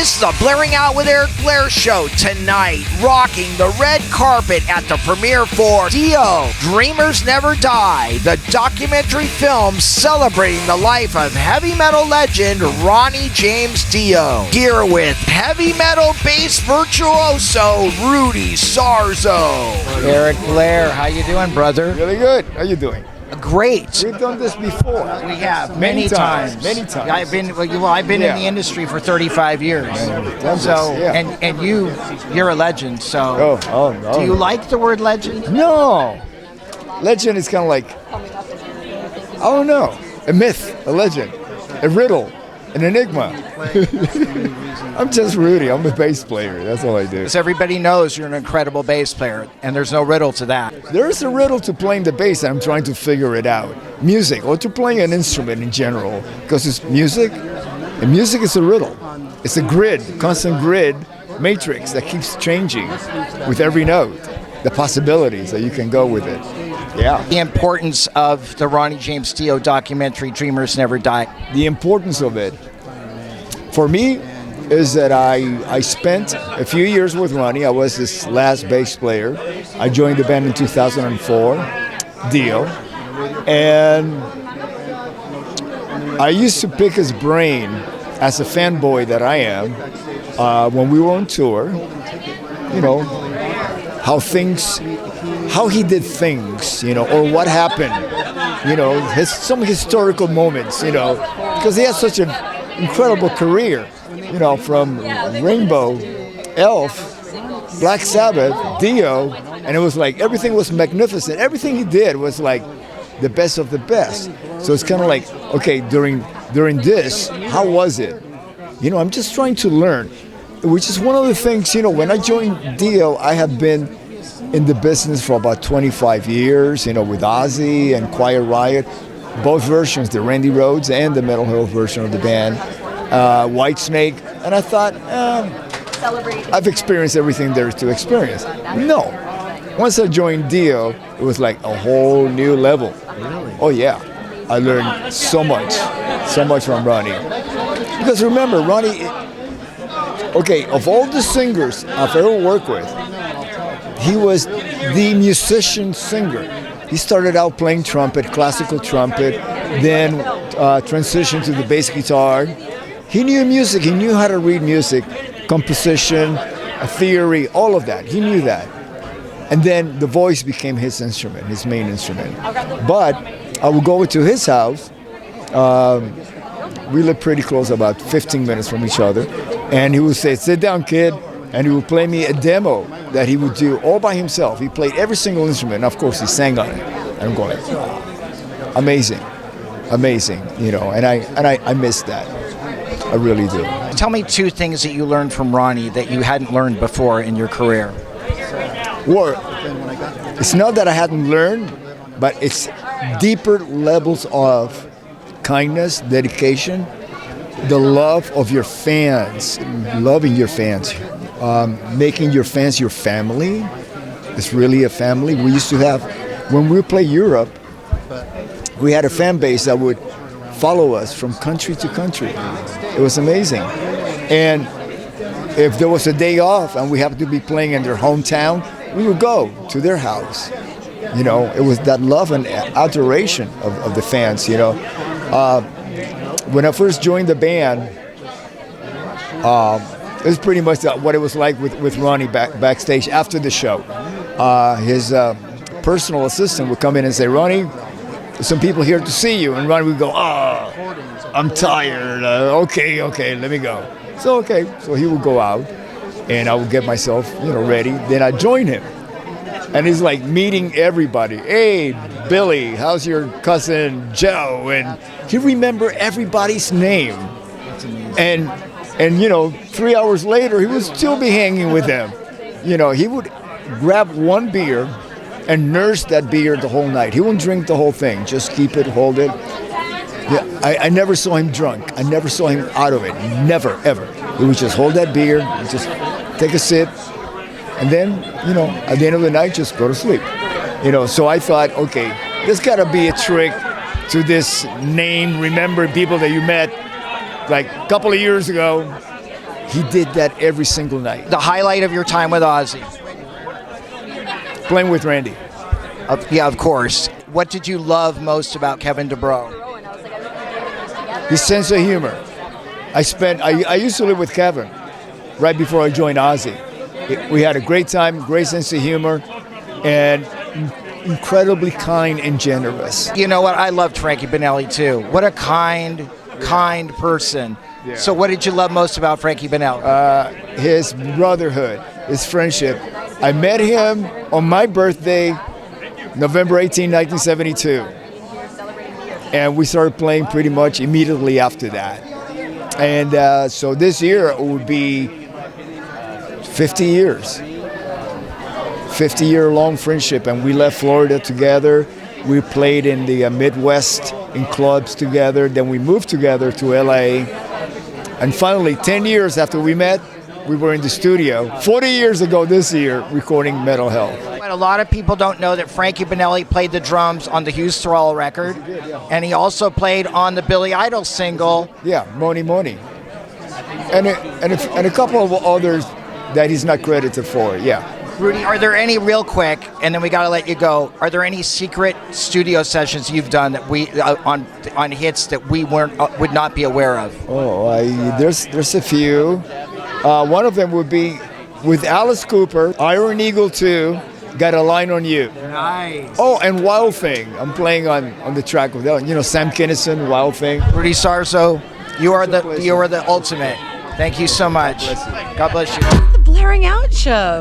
This is a Blairing Out with Eric Blair show tonight, rocking the red carpet at the premiere for Dio, Dreamers Never Die, the documentary film celebrating the life of heavy metal legend Ronnie James Dio. Here with heavy metal bass virtuoso Rudy Sarzo. Eric Blair, how you doing, brother? Really good. How you doing? Great. We've done this before. We have many times. Many times. I've been in the industry for 35 years. So and you're a legend. So no. Do you like the word legend? No. Legend is kind of like, I don't know, a myth, a legend, a riddle, an enigma. I'm just Rudy. I'm a bass player. That's all I do. Because everybody knows you're an incredible bass player, and there's no riddle to that. There is a riddle to playing the bass, and I'm trying to figure it out. Music, or to playing an instrument in general, because it's music, and music is a riddle. It's a grid, constant grid matrix that keeps changing with every note, the possibilities that you can go with it. Yeah. The importance of the Ronnie James Dio documentary, Dreamers Never Die. The importance of it, for me, is that I spent a few years with Ronnie. I was his last bass player. I joined the band in 2004, Dio, and I used to pick his brain as a fanboy that I am when we were on tour, you know, how he did things, you know, or what happened, you know, some historical moments, you know, because he has such an incredible career, you know, from Rainbow, Elf, Black Sabbath, Dio, and it was like everything was magnificent. Everything he did was like the best of the best. So it's kind of like, okay, during this, how was it? You know, I'm just trying to learn, which is one of the things, you know, when I joined Dio, I have been in the business for about 25 years, you know, with Ozzy and Quiet Riot, both versions, the Randy Rhoads and the Metal Health version of the band, Whitesnake, and I thought, I've experienced everything there is to experience. No. Once I joined Dio, it was like a whole new level. Really? Oh yeah. I learned so much from Ronnie. Because remember, Ronnie, okay, of all the singers I've ever worked with, he was the musician singer. He started out playing trumpet, classical trumpet, then transitioned to the bass guitar. He knew music, he knew how to read music, composition, theory, all of that. He knew that. And then the voice became his instrument, his main instrument. But I would go to his house. We lived pretty close, about 15 minutes from each other. And he would say, "Sit down, kid." And he would play me a demo that he would do all by himself. He played every single instrument, and of course he sang on it. And I'm going, amazing, you know. And I miss that. I really do. Tell me two things that you learned from Ronnie that you hadn't learned before in your career. Well, it's not that I hadn't learned, but it's deeper levels of kindness, dedication, the love of your fans, loving your fans, making your fans your family. It's really a family. We used to have, when we play Europe, we had a fan base that would follow us from country to country. It was amazing. And if there was a day off and we happened to be playing in their hometown, we would go to their house. You know, it was that love and adoration of the fans, you know. When I first joined the band, it was pretty much what it was like with Ronnie backstage after the show. His personal assistant would come in and say, "Ronnie, there's some people here to see you." And Ronnie would go, "Oh, I'm tired. Okay, let me go." So he would go out, and I would get myself, you know, ready. Then I'd join him. And he's like meeting everybody. "Hey, Billy, how's your cousin Joe?" And he remembered everybody's name. And you know, 3 hours later, he would still be hanging with them. You know, he would grab one beer and nurse that beer the whole night. He wouldn't drink the whole thing, just keep it, hold it. Yeah, I never saw him drunk. I never saw him out of it. Never, ever. He would just hold that beer and just take a sip. And then, you know, at the end of the night, just go to sleep. You know, so I thought, okay, there's got to be a trick to this name, remember people that you met like a couple of years ago. he did that every single night. The highlight of your time with Ozzy? Playing with Randy. Yeah, of course. What did you love most about Kevin DuBrow? His sense of humor. I used to live with Kevin right before I joined Ozzy. We had a great time, great sense of humor, and incredibly kind and generous. You know what? I loved Frankie Banali too. What a kind person. Yeah. So what did you love most about Frankie Banali? His brotherhood, his friendship. I met him on my birthday, November 18, 1972. And we started playing pretty much immediately after that. And so this year it would be 50 years. 50-year-long friendship, and we left Florida together. We played in the Midwest in clubs together. Then we moved together to LA. And finally, 10 years after we met, we were in the studio 40 years ago this year recording Mental Health. But a lot of people don't know that Frankie Banali played the drums on the Hughes Thrall record, and he also played on the Billy Idol single. Yeah, Money Money. And a couple of others that he's not credited for, yeah. Rudy, are there any, real quick, and then we got to let you go, are there any secret studio sessions you've done that we on hits that we would not be aware of? Oh, there's a few. One of them would be with Alice Cooper, Iron Eagle 2, Got a Line on You. Nice. Oh, and Wild Thing. I'm playing on the track with that. You know, Sam Kinison, Wild Thing. Rudy Sarzo, you are the ultimate. Thank you so much. God bless you. The Blairing Out Show.